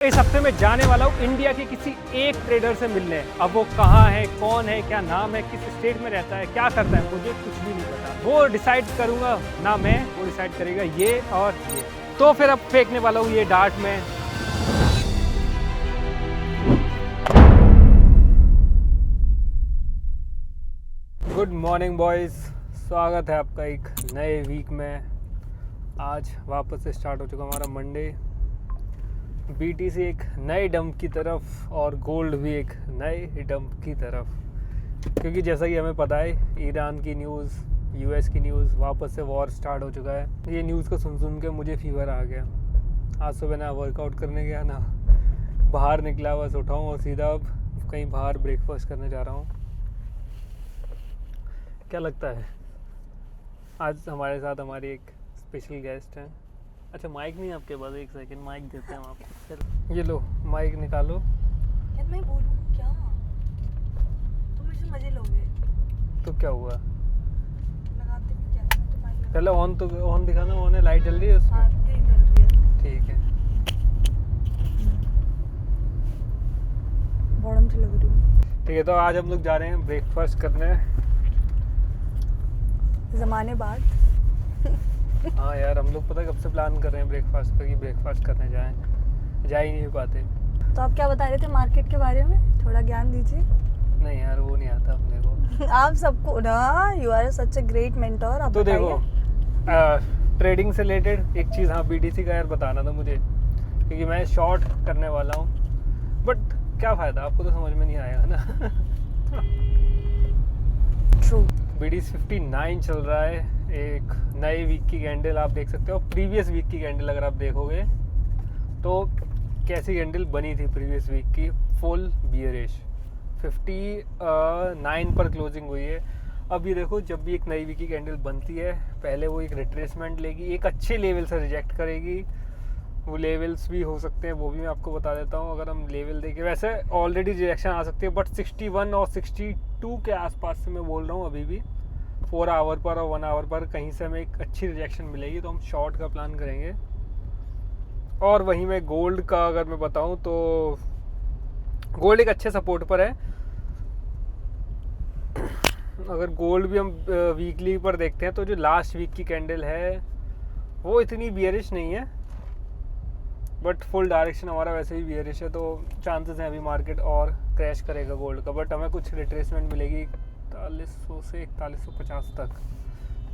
इस हफ्ते में जाने वाला हूँ इंडिया के किसी एक ट्रेडर से मिलने। अब वो कहाँ है, कौन है, क्या नाम है, किस स्टेट में रहता है, क्या करता है, मुझे कुछ भी नहीं पता। वो डिसाइड करूँगा ना मैं, वो डिसाइड करेगा ये और ये। तो फिर अब फेंकने वाला हूँ ये डार्ट में। गुड मॉर्निंग बॉयज़, स्वागत है आपका एक नए वीक में। आज वापस से स्टार्ट हो चुका हमारा मंडे। बीटीसी एक नए डंप की तरफ और गोल्ड भी एक नए डंप की तरफ, क्योंकि जैसा कि हमें पता है ईरान की न्यूज़, यूएस की न्यूज़, वापस से वॉर स्टार्ट हो चुका है। ये न्यूज़ को सुन के मुझे फीवर आ गया। आज सुबह ना वर्कआउट करने गया ना बाहर निकला, बस उठाऊँ और सीधा अब कहीं बाहर ब्रेकफास्ट करने जा रहा हूँ। क्या लगता है आज हमारे साथ हमारी एक स्पेशल गेस्ट हैं। अच्छा माइक नहीं आपके पास? एक सेकंड, माइक देते हैं आपको। चल ये लो माइक निकालो। यार मैं बोलूँ क्या? तुम मुझसे मजे लोगे तो क्या हुआ? लगाते भी क्या है? तो माइक लगा। पहले ऑन दिखाना। ऑन है, लाइट जल रही है उसमें? हाँ ग्रीन जल रही है। ठीक है। बॉडम से लग रही हूँ। ठीक है, तो आज हम लोग जा रहे हैं ब्रेकफास्ट करने। ज़माने बाद। हाँ यार, हम लोग पता कब से प्लान कर रहे हैं ब्रेकफास्ट का, कि ब्रेकफास्ट करने जाएं, जा ही नहीं पाते। तो आप क्या बता रहे थे मार्केट के बारे में? थोड़ा ज्ञान दीजिए। नहीं यार, वो नहीं आता अपने को। आप सबको ना, you are such a great mentor. आप तो बताइए। देखो, ट्रेडिंग से रिलेटेड एक चीज़, हाँ बीटीसी का यार बताना था मुझे, क्योंकि मैं शॉर्ट करने वाला हूँ। बट क्या फ़ायदा, आपको तो समझ में नहीं आएगा ना। ट्रू। BDC 59 चल रहा है। एक नए वीक की कैंडल आप देख सकते हो। प्रीवियस वीक की कैंडल अगर आप देखोगे तो कैसी कैंडल बनी थी प्रीवियस वीक की, फुल बियरिश। 59 पर क्लोजिंग हुई है। अब ये देखो, जब भी एक नई वीक की कैंडल बनती है, पहले वो एक रिट्रेसमेंट लेगी, एक अच्छे लेवल से रिजेक्ट करेगी। वो लेवल्स भी हो सकते हैं, वो भी मैं आपको बता देता हूँ। अगर हम लेवल देखें, वैसे ऑलरेडी रिजेक्शन आ सकती है, बट 61 और 62 के आसपास से मैं बोल रहा हूँ अभी भी 4 आवर पर और 1 आवर पर कहीं से हमें एक अच्छी रिजेक्शन मिलेगी, तो हम शॉर्ट का प्लान करेंगे। और वहीं में गोल्ड का अगर मैं बताऊँ तो गोल्ड एक अच्छे सपोर्ट पर है। अगर गोल्ड भी हम वीकली पर देखते हैं तो जो लास्ट वीक की कैंडल है वो इतनी बियरिश नहीं है, बट फुल डायरेक्शन हमारा वैसे ही बियरिश है, तो चांसेस हैं अभी मार्केट और क्रैश करेगा गोल्ड का। बट हमें कुछ रिट्रेसमेंट मिलेगी 4100 से 4150 तक।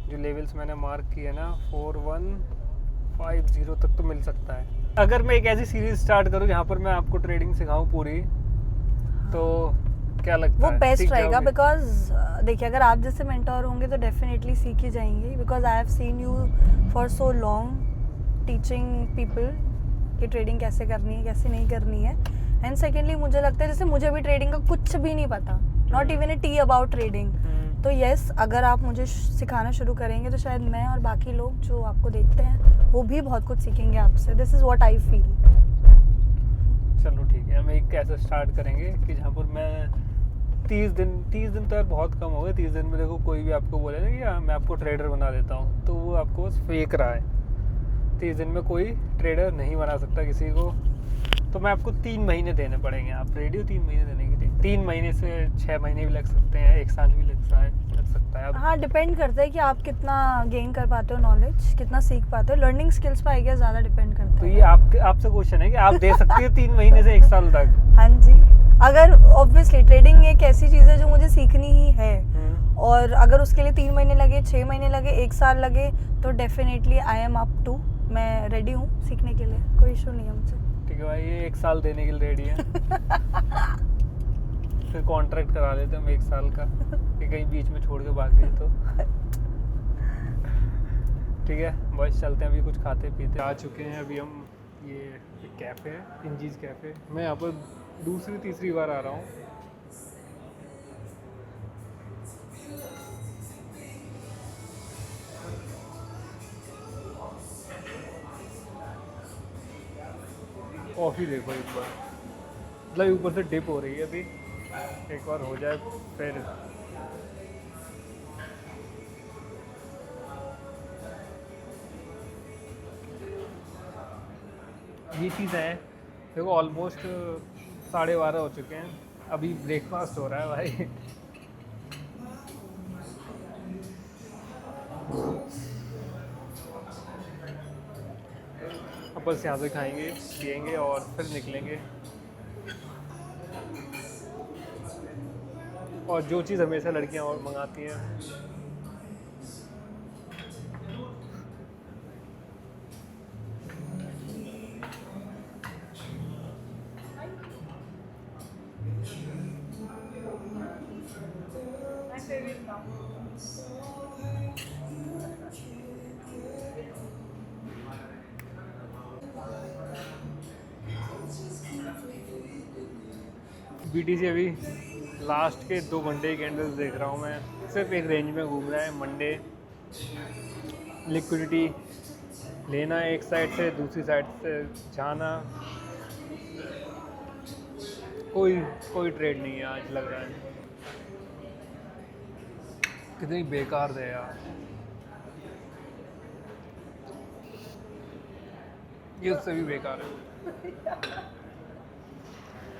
जो लेवल्स मैंने मार्क किए ना 4150 तक तो मिल सकता है। अगर मैं एक ऐसी सीरीज स्टार्ट करूँ जहाँ पर मैं आपको ट्रेडिंग सिखाऊँ पूरी, तो क्या लगता वो है बेस्ट रहेगा। बिकॉज देखिए, अगर आप जैसे मेंटोर होंगे तो डेफिनेटली सीख ही जाएंगे। Because I have seen you for so long teaching people कि ट्रेडिंग कैसे करनी है, कैसे नहीं करनी है। एंड सेकेंडली मुझे लगता है जैसे मुझे भी ट्रेडिंग का कुछ भी नहीं पता, not even A T about trading. तो यस, अगर आप मुझे सिखाना शुरू करेंगे तो शायद मैं और बाकी लोग जो आपको देखते हैं वो भी बहुत कुछ सीखेंगे आपसे। This is what I feel. चलो ठीक है, हम एक कैसे स्टार्ट करेंगे कि जहाँ पर मैं 30 दिन तो यार बहुत कम हो गए। 30 दिन में देखो, कोई भी आपको बोले ना कि हाँ मैं आपको ट्रेडर बना देता हूँ, तो वो आपको बस फेक रहा है। 30 दिन में कोई ट्रेडर नहीं बना सकता किसी को। तो मैं आपको 3 महीने देने पड़ेंगे। आप रेडी हो 3 महीने देने के लिए? 3 महीने से 6 महीने भी लग सकते हैं, 1 साल भी लग सकता है। हाँ, डिपेंड करता है कि आप कितना गेन कर पाते हो नॉलेज, कितना सीख पाते हो। लर्निंग स्किल्स पर आई गेस ज़्यादा डिपेंड करता है। तो ये आपसे क्वेश्चन है कि आप दे सकती हो 3 महीने से 1 साल तक? हाँ जी। अगर ऑब्वियसली ट्रेडिंग एक ऐसी चीज़ है जो मुझे सीखनी ही है, और अगर उसके लिए 3 महीने लगे, 6 महीने लगे, 1 साल लगे, तो definitely I am up to. मैं रेडी हूँ सीखने के लिए, कोई इशू नहीं है मुझे। ठीक है भाई, ये 1 साल देने के लिए रेडी है। फिर कॉन्ट्रैक्ट करा लेते हम 1 साल का, कि कहीं बीच में छोड़ के भाग गए तो। ठीक है बस, चलते हैं। अभी कुछ खाते पीते आ चुके हैं। अभी हम ये कैफ़े है, इंजीज कैफ़े। मैं यहाँ पर दूसरी तीसरी बार आ रहा हूँ। कॉफ़ी देखो एक बार, मतलब ऊपर से डिप हो रही है अभी। एक बार हो जाए फिर। ये चीज़ है देखो ऑलमोस्ट 12:30 हो चुके हैं, अभी ब्रेकफास्ट हो रहा है भाई। अपन से यहाँ से खाएंगे पिएंगे और फिर निकलेंगे। और जो चीज़ हमेशा लड़कियाँ और मंगाती हैं, बीटीसी अभी लास्ट के 2 घंटे के कैंडल्स देख रहा हूँ मैं। सिर्फ एक रेंज में घूम रहा है। मंडे लिक्विडिटी लेना एक साइड से, दूसरी साइड से जाना। कोई ट्रेड नहीं है आज लग रहा है। कितनी बेकार है यार ये, उससे भी बेकार है।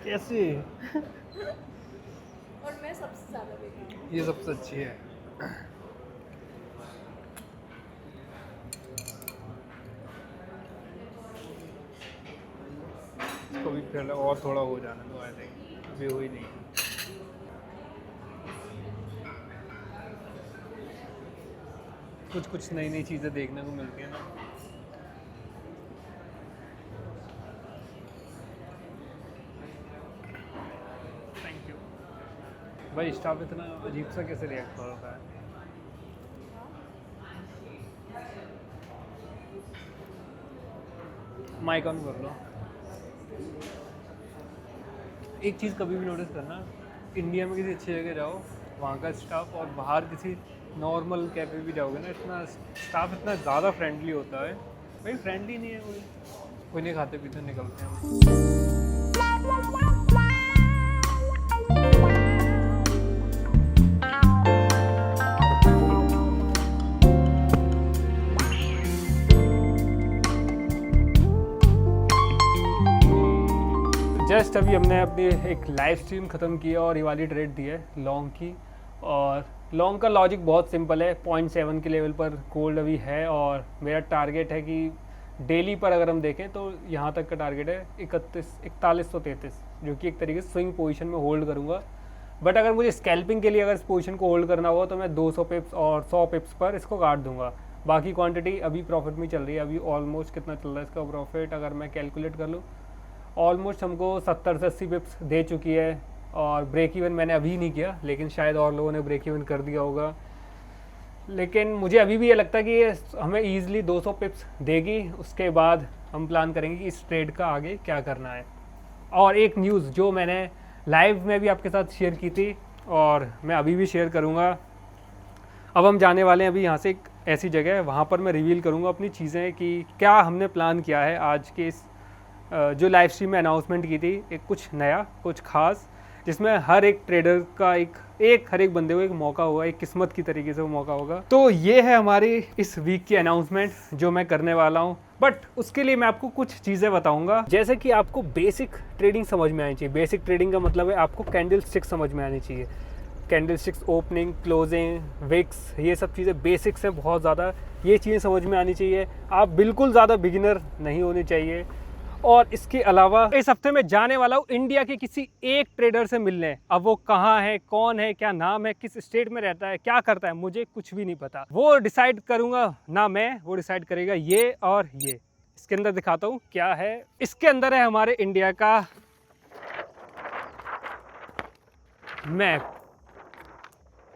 कैसे? और मैं सबसे ज़्यादा बेकार। ये सबसे अच्छी है। इसको भी फिर और थोड़ा हो जाने दो, आई थिंक अभी हुई नहीं। कुछ नई चीज़ें देखने को मिलती है ना। थैंक यू भाई। स्टाफ इतना अजीब सा कैसे रिएक्ट कर रहा है? माइक ऑन कर लो। एक चीज़ कभी भी नोटिस करना, इंडिया में किसी अच्छी जगह जाओ, वहाँ का स्टाफ, और बाहर किसी नॉर्मल कैफे भी जाओगे ना, इतना स्टाफ इतना ज़्यादा फ्रेंडली होता है। भाई फ्रेंडली नहीं है कोई नहीं, खाते पीते निकलते हैं। जस्ट अभी हमने अपनी एक लाइव स्ट्रीम ख़त्म की है और ये वाली ट्रेड दी है लॉन्ग की। और लॉन्ग का लॉजिक बहुत सिंपल है, 0.7 के लेवल पर गोल्ड अभी है और मेरा टारगेट है कि डेली पर अगर हम देखें तो यहाँ तक का टारगेट है 4133, जो कि एक तरीके से स्विंग पोजीशन में होल्ड करूँगा। बट अगर मुझे स्कैल्पिंग के लिए अगर इस पोजीशन को होल्ड करना होगा तो मैं 200 पिप्स और 100 पिप्स पर इसको काट दूंगा। बाकी क्वांटिटी अभी प्रॉफिट में चल रही है। अभी ऑलमोस्ट कितना चल रहा है इसका प्रॉफिट, अगर मैं कैलकुलेट कर लूँ, ऑलमोस्ट हमको 70 से 80 पिप्स दे चुकी है। और ब्रेक इवन मैंने अभी नहीं किया, लेकिन शायद और लोगों ने ब्रेक इवन कर दिया होगा। लेकिन मुझे अभी भी ये लगता है कि ये हमें ईज़िली 200 पिप्स देगी। उसके बाद हम प्लान करेंगे कि इस ट्रेड का आगे क्या करना है। और एक न्यूज़ जो मैंने लाइव में भी आपके साथ शेयर की थी और मैं अभी भी शेयर करूँगा। अब हम जाने वाले हैं अभी यहाँ से एक ऐसी जगह है, वहाँ पर मैं रिवील करूँगा अपनी चीज़ें कि क्या हमने प्लान किया है आज के इस जो लाइव स्ट्रीम में अनाउंसमेंट की थी। एक कुछ नया, कुछ खास, जिसमें हर एक ट्रेडर का हर एक बंदे को एक मौका होगा, एक किस्मत की तरीके से वो मौका होगा। तो ये है हमारी इस वीक की अनाउंसमेंट जो मैं करने वाला हूँ। बट उसके लिए मैं आपको कुछ चीज़ें बताऊंगा, जैसे कि आपको बेसिक ट्रेडिंग समझ में आनी चाहिए। बेसिक ट्रेडिंग का मतलब है आपको कैंडल स्टिक समझ में आनी चाहिए। Candle sticks, opening, closing, wicks, ये सब चीज़ें बेसिक्स हैं बहुत ज़्यादा। ये चीज़ें समझ में आनी चाहिए। आप बिल्कुल ज़्यादा बिगिनर नहीं होने चाहिए। और इसके अलावा इस हफ्ते में जाने वाला हूँ इंडिया के किसी एक ट्रेडर से मिलने। अब वो कहाँ है, कौन है, क्या नाम है, किस स्टेट में रहता है, क्या करता है, मुझे कुछ भी नहीं पता। वो डिसाइड करूँगा ना मैं, वो डिसाइड करेगा ये और ये। इसके अंदर दिखाता हूँ क्या है। इसके अंदर है हमारे इंडिया का मैप।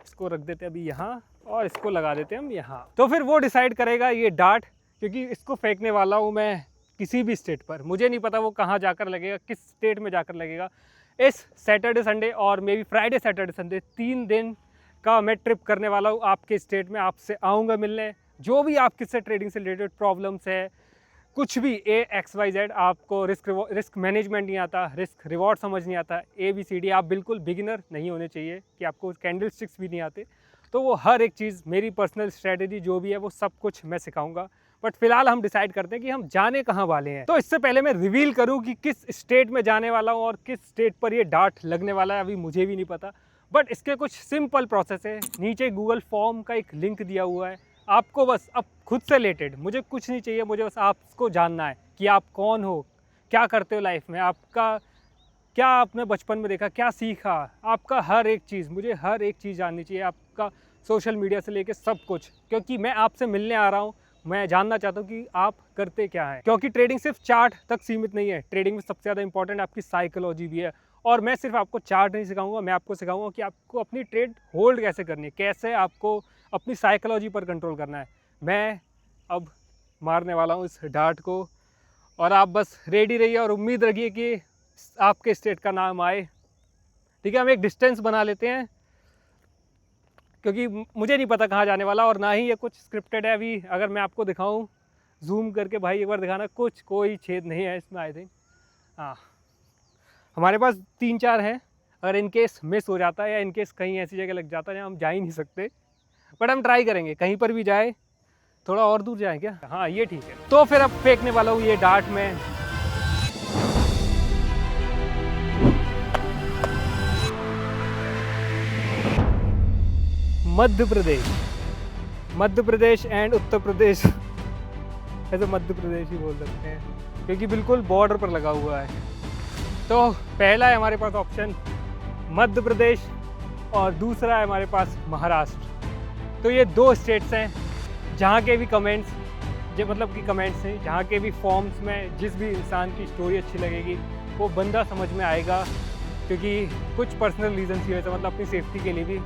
इसको रख देते हैं अभी यहाँ और इसको लगा देते हैं हम यहाँ। तो फिर वो डिसाइड करेगा ये डार्ट, क्योंकि इसको फेंकने वाला हूँ मैं किसी भी स्टेट पर। मुझे नहीं पता वो कहाँ जाकर लगेगा, किस स्टेट में जाकर लगेगा। इस सैटरडे संडे और may be Friday Saturday Sunday 3 दिन का मैं ट्रिप करने वाला हूँ आपके स्टेट में। आपसे आऊँगा मिलने। जो भी आप किससे ट्रेडिंग से रिलेटेड प्रॉब्लम्स है, कुछ भी XYZ, आपको रिस्क मैनेजमेंट नहीं आता, रिस्क रिवॉर्ड समझ नहीं आता, ABCD, आप बिल्कुल बिगिनर नहीं होने चाहिए कि आपको कैंडल स्टिक्स भी नहीं आते, तो वो हर एक चीज़, मेरी पर्सनल स्ट्रेटजी जो भी है वो सब कुछ मैं सिखाऊंगा। बट फिलहाल हम डिसाइड करते हैं कि हम जाने कहाँ वाले हैं। तो इससे पहले मैं रिवील करूँ कि किस स्टेट में जाने वाला हूँ और किस स्टेट पर ये डार्ट लगने वाला है, अभी मुझे भी नहीं पता। बट इसके कुछ सिंपल प्रोसेस है। नीचे गूगल फॉर्म का एक लिंक दिया हुआ है, आपको बस अब खुद से रिलेटेड मुझे कुछ नहीं चाहिए, मुझे बस आपको जानना है कि आप कौन हो, क्या करते हो लाइफ में, आपका क्या आपने बचपन में देखा, क्या सीखा, आपका हर एक चीज़, मुझे हर एक चीज़ जाननी चाहिए, आपका सोशल मीडिया से लेके सब कुछ, क्योंकि मैं आपसे मिलने आ रहा हूँ। मैं जानना चाहता हूँ कि आप करते क्या हैं, क्योंकि ट्रेडिंग सिर्फ चार्ट तक सीमित नहीं है। ट्रेडिंग में सबसे ज़्यादा इंपॉर्टेंट आपकी साइकोलॉजी भी है। और मैं सिर्फ आपको चार्ट नहीं सिखाऊंगा, मैं आपको सिखाऊंगा कि आपको अपनी ट्रेड होल्ड कैसे करनी है, कैसे आपको अपनी साइकोलॉजी पर कंट्रोल करना है। मैं अब मारने वाला हूँ इस डार्ट को, और आप बस रेडी रहिए और उम्मीद रखिए कि आपके स्टेट का नाम आए। ठीक है, हम एक डिस्टेंस बना लेते हैं, क्योंकि मुझे नहीं पता कहाँ जाने वाला, और ना ही ये कुछ स्क्रिप्टेड है। अभी अगर मैं आपको दिखाऊं जूम करके, भाई एक बार दिखाना, कुछ कोई छेद नहीं है इसमें आई थिंक। हाँ, हमारे पास 3-4 हैं, अगर इनकेस मिस हो जाता है या इनकेस कहीं ऐसी जगह लग जाता है जहाँ हम जा ही नहीं सकते, बट हम ट्राई करेंगे कहीं पर भी जाए। थोड़ा और दूर जाए क्या? हाँ ये ठीक है। तो फिर अब फेंकने वाला हूँ ये डार्ट में। मध्य प्रदेश एंड उत्तर प्रदेश, ऐसे मध्य प्रदेश ही बोल सकते हैं, क्योंकि बिल्कुल बॉर्डर पर लगा हुआ है। तो पहला है हमारे पास ऑप्शन मध्य प्रदेश, और दूसरा है हमारे पास महाराष्ट्र। तो ये 2 स्टेट्स हैं जहाँ के भी कमेंट्स, जो मतलब कि कमेंट्स हैं, जहाँ के भी फॉर्म्स में जिस भी इंसान की स्टोरी अच्छी लगेगी वो बंदा समझ में आएगा, क्योंकि कुछ पर्सनल रीजन की वजह से, मतलब अपनी सेफ्टी के लिए भी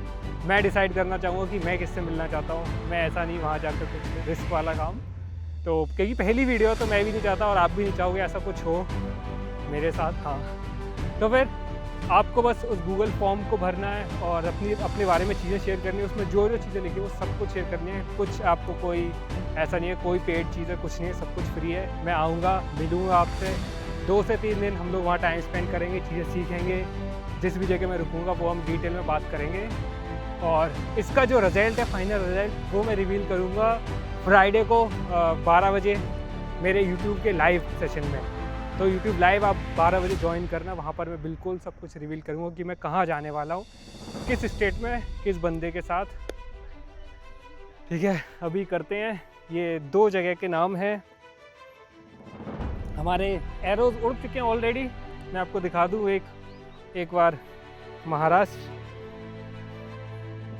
मैं डिसाइड करना चाहूँगा कि मैं किससे मिलना चाहता हूँ। मैं ऐसा नहीं वहाँ जाकर कुछ रिस्क वाला काम, तो क्योंकि पहली वीडियो तो मैं भी नहीं चाहता और आप भी नहीं चाहोगे ऐसा कुछ हो मेरे साथ। हाँ, तो फिर आपको बस उस गूगल फॉर्म को भरना है और अपने बारे में चीज़ें शेयर करनी है। उसमें जो चीज़ें लिखी वो सब कुछ शेयर करनी है। कुछ आपको कोई ऐसा नहीं है, कोई पेड चीज़ है, कुछ नहीं है, सब कुछ फ्री है। मैं आऊँगा, मिलूँगा आपसे, 2 से 3 दिन हम लोग वहाँ टाइम स्पेंड करेंगे, चीज़ें सीखेंगे। जिस भी जगह मैं रुकूँगा वो हम डिटेल में बात करेंगे, और इसका जो रिज़ल्ट है, फाइनल रिज़ल्ट, वो मैं रिवील करूँगा फ्राइडे को 12 बजे मेरे यूट्यूब के लाइव सेशन में। तो यूट्यूब लाइव आप 12 बजे ज्वाइन करना, वहाँ पर मैं बिल्कुल सब कुछ रिवील करूँगा कि मैं कहाँ जाने वाला हूँ, किस स्टेट में, किस बंदे के साथ। ठीक है, अभी करते हैं। ये 2 जगह के नाम हैं, हमारे एरोज उड़ चुके हैं ऑलरेडी। मैं आपको दिखा दूँ एक बार। महाराष्ट्र,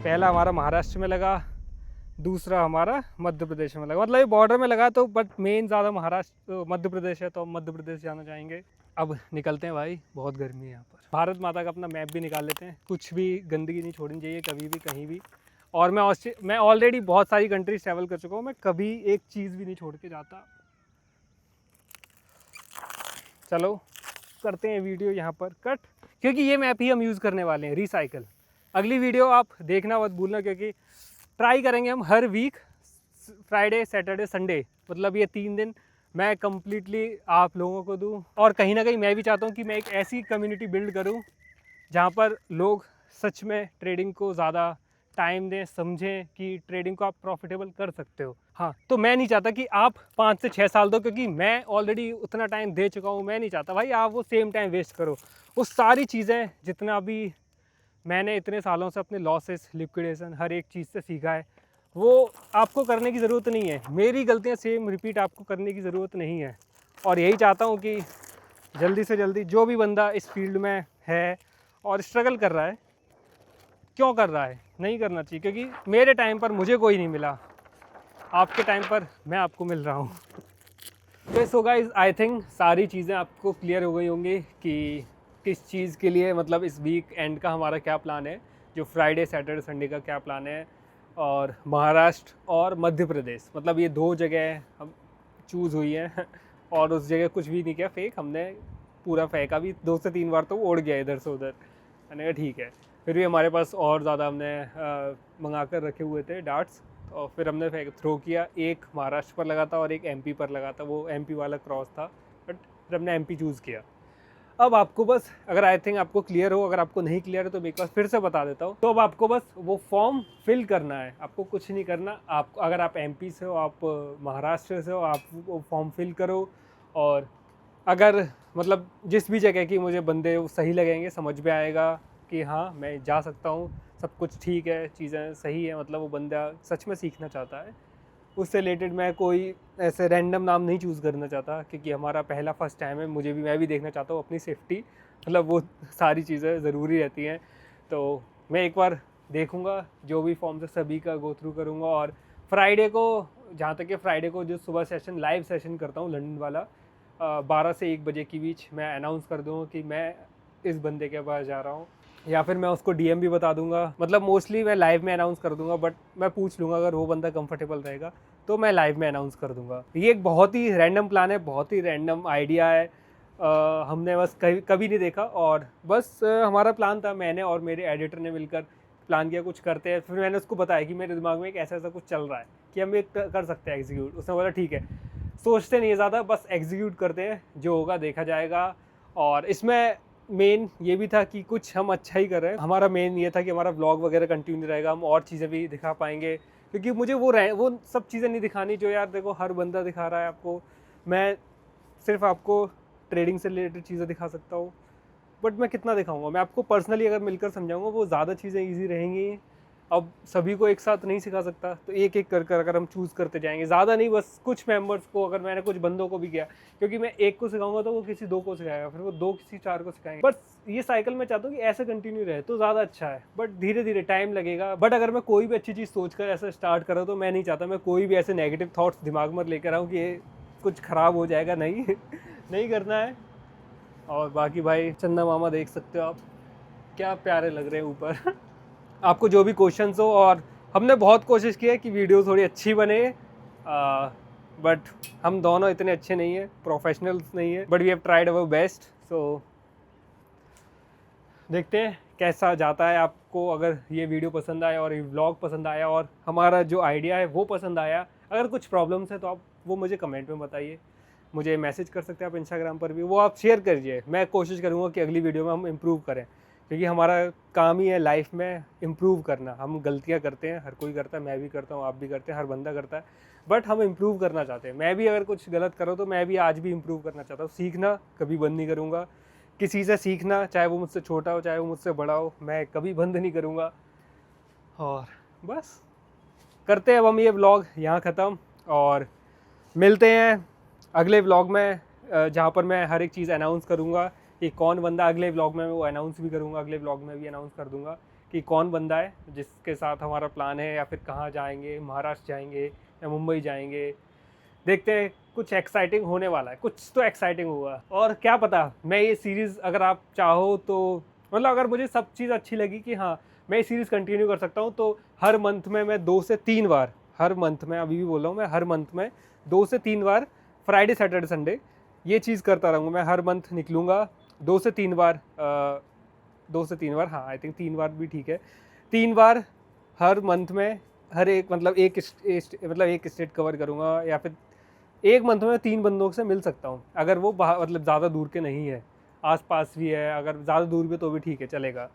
पहला हमारा महाराष्ट्र में लगा, दूसरा हमारा मध्य प्रदेश में लगा, मतलब ये बॉर्डर में लगा, तो बट मेन ज़्यादा महाराष्ट्र मध्य प्रदेश है, तो हम मध्य प्रदेश जाना चाहेंगे। अब निकलते हैं भाई, बहुत गर्मी है यहाँ पर। भारत माता का अपना मैप भी निकाल लेते हैं, कुछ भी गंदगी नहीं छोड़नी चाहिए कभी भी कहीं भी। और मैं ऑलरेडी बहुत सारी कंट्रीज ट्रैवल कर चुका हूँ, मैं कभी एक चीज़ भी नहीं छोड़ के जाता। चलो करते हैं वीडियो यहाँ पर कट, क्योंकि ये मैप ही हम यूज़ करने वाले हैं, रिसाइकल। अगली वीडियो आप देखना मत भूलना, क्योंकि ट्राई करेंगे हम हर वीक, फ्राइडे, सैटरडे, संडे, मतलब ये 3 दिन मैं कम्प्लीटली आप लोगों को दूँ। और कहीं ना कहीं मैं भी चाहता हूँ कि मैं एक ऐसी कम्युनिटी बिल्ड करूँ जहाँ पर लोग सच में ट्रेडिंग को ज़्यादा टाइम दें, समझें कि ट्रेडिंग को आप प्रॉफिटेबल कर सकते हो। हाँ, तो मैं नहीं चाहता कि आप 5 से 6 साल दो, क्योंकि मैं ऑलरेडी उतना टाइम दे चुका हूँ। मैं नहीं चाहता भाई आप वो सेम टाइम वेस्ट करो। वो सारी चीज़ें जितना भी मैंने इतने सालों से अपने लॉसेस, लिक्विडेशन, हर एक चीज़ से सीखा है, वो आपको करने की ज़रूरत नहीं है। मेरी गलतियाँ सेम रिपीट आपको करने की ज़रूरत नहीं है। और यही चाहता हूँ कि जल्दी से जल्दी जो भी बंदा इस फील्ड में है और स्ट्रगल कर रहा है, क्यों कर रहा है, नहीं करना चाहिए, क्योंकि मेरे टाइम पर मुझे कोई नहीं मिला, आपके टाइम पर मैं आपको मिल रहा हूँ। तो सो गाइस, आई थिंक सारी चीज़ें आपको क्लियर हो गई होंगी कि किस चीज़ के लिए, मतलब इस वीक एंड का हमारा क्या प्लान है, जो फ्राइडे, सैटरडे, संडे का क्या प्लान है। और महाराष्ट्र और मध्य प्रदेश, मतलब ये 2 जगह हम चूज़ हुई हैं, और उस जगह कुछ भी नहीं किया फेक, हमने पूरा फेंका भी 2 से 3 बार, तो वो उड़ गया इधर से उधर। मैंने कहा ठीक है, फिर भी हमारे पास और ज़्यादा हमने मंगा कर रखे हुए थे डार्ट्स, और फिर हमने थ्रो किया। एक महाराष्ट्र पर लगा था और एक एमपी पर लगा था, वो एमपी वाला क्रॉस था, बट फिर हमने एमपी चूज़ किया। अब आपको बस, अगर आई थिंक आपको क्लियर हो, अगर आपको नहीं क्लियर है तो मैं एक बार फिर से बता देता हूँ। तो अब आपको बस वो फॉर्म फिल करना है, आपको कुछ नहीं करना। आप अगर आप MP से हो, आप महाराष्ट्र से हो, आप वो फॉर्म फिल करो। और अगर मतलब जिस भी जगह की मुझे बंदे सही लगेंगे, समझ में आएगा कि हाँ मैं जा सकता हूँ, सब कुछ ठीक है, चीज़ें सही है, मतलब वो बंदा सच में सीखना चाहता है, उससे रिलेटेड मैं कोई ऐसे रैंडम नाम नहीं चूज़ करना चाहता, क्योंकि हमारा पहला फर्स्ट टाइम है। मैं भी देखना चाहता हूँ अपनी सेफ्टी, मतलब वो सारी चीज़ें ज़रूरी रहती हैं। तो मैं एक बार देखूँगा जो भी फॉर्म से सभी का गो थ्रू करूँगा। और फ्राइडे को, जहाँ तक कि फ्राइडे को जो सुबह सेशन, लाइव सेशन करता हूँ लंदन वाला, 12 से 1 बजे के बीच मैं अनाउंस कर दूँगा कि मैं इस बंदे के पास जा रहा हूँ, या फिर मैं उसको DM भी बता दूंगा। मतलब मोस्टली मैं लाइव में अनाउंस कर दूंगा, बट मैं पूछ लूँगा अगर वो बंदा कंफर्टेबल रहेगा तो मैं लाइव में अनाउंस कर दूंगा। ये एक बहुत ही रैंडम प्लान है, बहुत ही रैंडम आइडिया है, हमने बस कभी नहीं देखा। और बस हमारा प्लान था, मैंने और मेरे एडिटर ने मिलकर प्लान किया कुछ करते हैं। फिर मैंने उसको बताया कि मेरे दिमाग में एक ऐसा ऐसा कुछ चल रहा है कि हम ये कर सकते हैं एग्जीक्यूट। उसने बोला ठीक है, सोचते नहीं है ज़्यादा, बस एग्जीक्यूट करते हैं, जो होगा देखा जाएगा। और इसमें मेन ये भी था कि कुछ हम अच्छा ही कर रहे हैं। हमारा मेन ये था कि हमारा व्लॉग वगैरह कंटिन्यू रहेगा, हम और चीज़ें भी दिखा पाएंगे, क्योंकि मुझे वो सब चीज़ें नहीं दिखानी जो यार देखो हर बंदा दिखा रहा है आपको। मैं सिर्फ आपको ट्रेडिंग से रिलेटेड चीज़ें दिखा सकता हूँ, बट मैं कितना दिखाऊंगा। मैं आपको पर्सनली अगर मिलकर समझाऊंगा वो ज़्यादा चीज़ें ईजी रहेंगी। अब सभी को एक साथ नहीं सिखा सकता, तो एक एक कर अगर हम चूज़ करते जाएंगे, ज़्यादा नहीं, बस कुछ मेंबर्स को, अगर मैंने कुछ बंदों को भी किया, क्योंकि मैं एक को सिखाऊंगा तो वो किसी 2 को सिखाएगा, फिर वो 2 किसी 4 को सिखाएंगे। बट ये साइकिल मैं चाहता हूँ कि ऐसे कंटिन्यू रहे तो ज़्यादा अच्छा है, बट धीरे धीरे टाइम लगेगा। बट अगर मैं कोई भी अच्छी चीज़ सोचकर ऐसा स्टार्ट करूँ तो मैं नहीं चाहता मैं कोई भी ऐसे नेगेटिव थाट्स दिमाग में लेकर आऊँ कि ये कुछ ख़राब हो जाएगा। नहीं नहीं करना है। और बाकी भाई चंदा मामा देख सकते हो आप, क्या प्यारे लग रहे हैं ऊपर। आपको जो भी क्वेश्चंस हो, और हमने बहुत कोशिश की है कि वीडियो थोड़ी अच्छी बने, बट हम दोनों इतने अच्छे नहीं हैं, प्रोफेशनल्स नहीं है, but we have tried our best. So देखते हैं कैसा जाता है। आपको अगर ये वीडियो पसंद आया और ये व्लॉग पसंद आया और हमारा जो आइडिया है वो पसंद आया, अगर कुछ प्रॉब्लम्स है तो आप वो मुझे कमेंट में बताइए, मुझे मैसेज कर सकते हैं आप इंस्टाग्राम पर भी, वो आप शेयर करिए। मैं कोशिश करूँगा कि अगली वीडियो में हम इम्प्रूव करें, क्योंकि हमारा काम ही है लाइफ में इम्प्रूव करना। हम गलतियाँ करते हैं, हर कोई करता है, मैं भी करता हूँ, आप भी करते हैं, हर बंदा करता है, बट हम इम्प्रूव करना चाहते हैं। मैं भी अगर कुछ गलत करूँ तो मैं भी आज भी इम्प्रूव करना चाहता हूँ। सीखना कभी बंद नहीं करूँगा, किसी से सीखना, चाहे वो मुझसे छोटा हो चाहे वो मुझसे बड़ा हो, मैं कभी बंद नहीं करूँगा। और बस करते हैं अब हम ये व्लॉग यहाँ ख़त्म, और मिलते हैं अगले व्लॉग में, जहाँ पर मैं हर एक चीज़ अनाउंस करूँगा कि कौन बंदा, अगले व्लॉग में वो अनाउंस भी करूँगा, अगले व्लॉग में भी अनाउंस कर दूँगा कि कौन बंदा है जिसके साथ हमारा प्लान है, या फिर कहाँ जाएंगे, महाराष्ट्र जाएंगे या मुंबई जाएंगे। देखते हैं, कुछ एक्साइटिंग होने वाला है, कुछ तो एक्साइटिंग होगा। और क्या पता मैं ये सीरीज़, अगर आप चाहो तो, मतलब अगर मुझे सब चीज़ अच्छी लगी कि हाँ मैं ये सीरीज़ कंटिन्यू कर सकता हूँ, तो हर मंथ में मैं 2 से 3 बार, हर मंथ में, अभी भी बोल रहा हूँ मैं, हर मंथ में 2 से 3 बार फ्राइडे सैटरडे संडे ये चीज़ करता रहूँगा। मैं हर मंथ निकलूँगा 2 से 3 बार, 2 से 3 बार, हाँ आई थिंक 3 बार भी ठीक है, 3 बार हर मंथ में, हर एक मतलब एक स्टेट कवर करूँगा, या फिर एक मंथ में 3 बंदों से मिल सकता हूँ, अगर वो मतलब ज़्यादा दूर के नहीं है, आसपास भी है, अगर ज़्यादा दूर भी तो भी ठीक है चलेगा।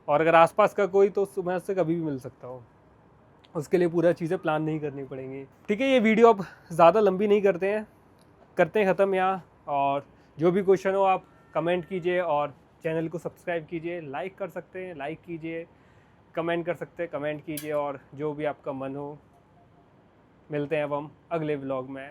और अगर आसपास का कोई तो मैं उससे कभी भी मिल सकता हूँ, उसके लिए पूरा चीज़ें प्लान नहीं करनी पड़ेंगी। ठीक है, ये वीडियो अब ज़्यादा लंबी नहीं करते हैं ख़त्म यहाँ। और जो भी क्वेश्चन हो आप कमेंट कीजिए, और चैनल को सब्सक्राइब कीजिए, लाइक कर सकते हैं लाइक कीजिए, कमेंट कर सकते हैं कमेंट कीजिए, और जो भी आपका मन हो। मिलते हैं अब हम अगले व्लॉग में।